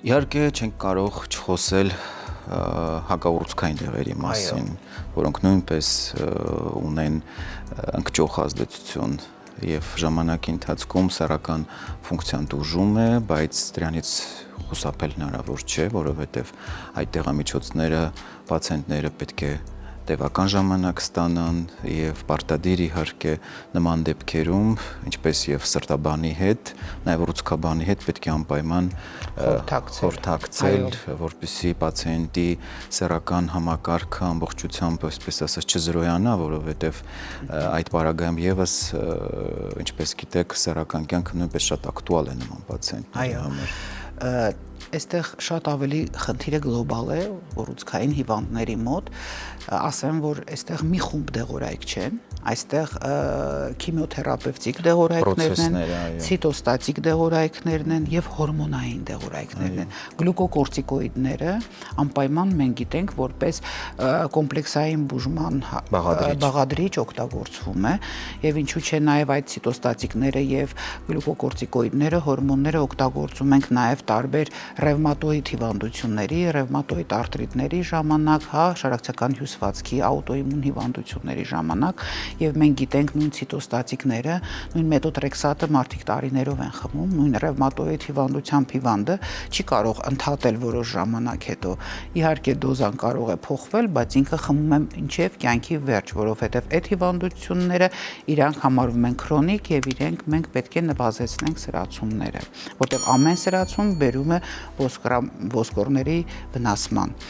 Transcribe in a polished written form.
Իհարկե չենք կարող չխոսել հակառուցքային դեղերի մասին, որոնք նույնպես ունեն ընկճող ազդեցություն եւ ժամանակի ընթացքում սեռական ֆունկցիան տուժում է, բայց դրանից խուսափել հնարավոր չէ, որովհետեւ այդ դեղամիջոցները պացիենտները պետք է տևական ժամանակ ստանան եւ պարտադիր իհարկե նման դեպքերում, ինչպես եւ սրտաբանի հետ, նաեւ ուռուցքաբանի հետ պետք է անպայման խորհրդակցել, որպեսզի պացիենտի սեռական համակարգը ամբողջությամբ, այսպես ասած, չզրոյանա, որովհետեւ այդ պարագայում եւս, ինչպես գիտեք, սեռական կյանքը նույնպես շատ ակտուալ է նման պացիենտների համար։ Այստեղ շատ ավելի խնդիրը գլոբալ է ուռուցքային հիվանդների մոտ, ասեմ, որ այստեղ մի խումբ դեղորայք չեն, այստեղ քիմիոթերապևտիկ դեղորայքներն են, ցիտոստատիկ դեղորայքներն են եւ հորմոնային դեղորայքներն են։ Գլյուկոկորտիկոիդները անպայման մենք գիտենք, որպես կոմպլեքսային բուժման բաղադրիչ օգտագործվում է եւ ինչու՞ չէ նաեւ այդ ցիտոստատիկները եւ գլյուկոկորտիկոիդները, հորմոնները օգտագործում ենք նաեւ տարբեր ռևմատոիդ հիվանդությունների, ռևմատոիդ արտրիտների ժամանակ, շարակցական հյուսվածքի աուտոիմուն հիվանդությունների ժամանակ եւ մենք գիտենք նույն ցիտոստատիկները, նույն մեթոտրեքսատը մարդիկ տարիներով են խմում, նույն ռևմատոիդ հիվանդությամբ հիվանդը չի կարող ընդհատել որոշ ժամանակ հետո։ Իհարկե դոզան կարող է փոխվել, բայց ինքը խմում է մինչեւ կյանքի վերջ, որովհետեւ այդ հիվանդությունները իրանք համարվում են քրոնիկ եւ իրենք մենք պետք է նվազեցնենք սրացումները, որտեղ ամեն սրացում բերում է ոսկորների վնասման։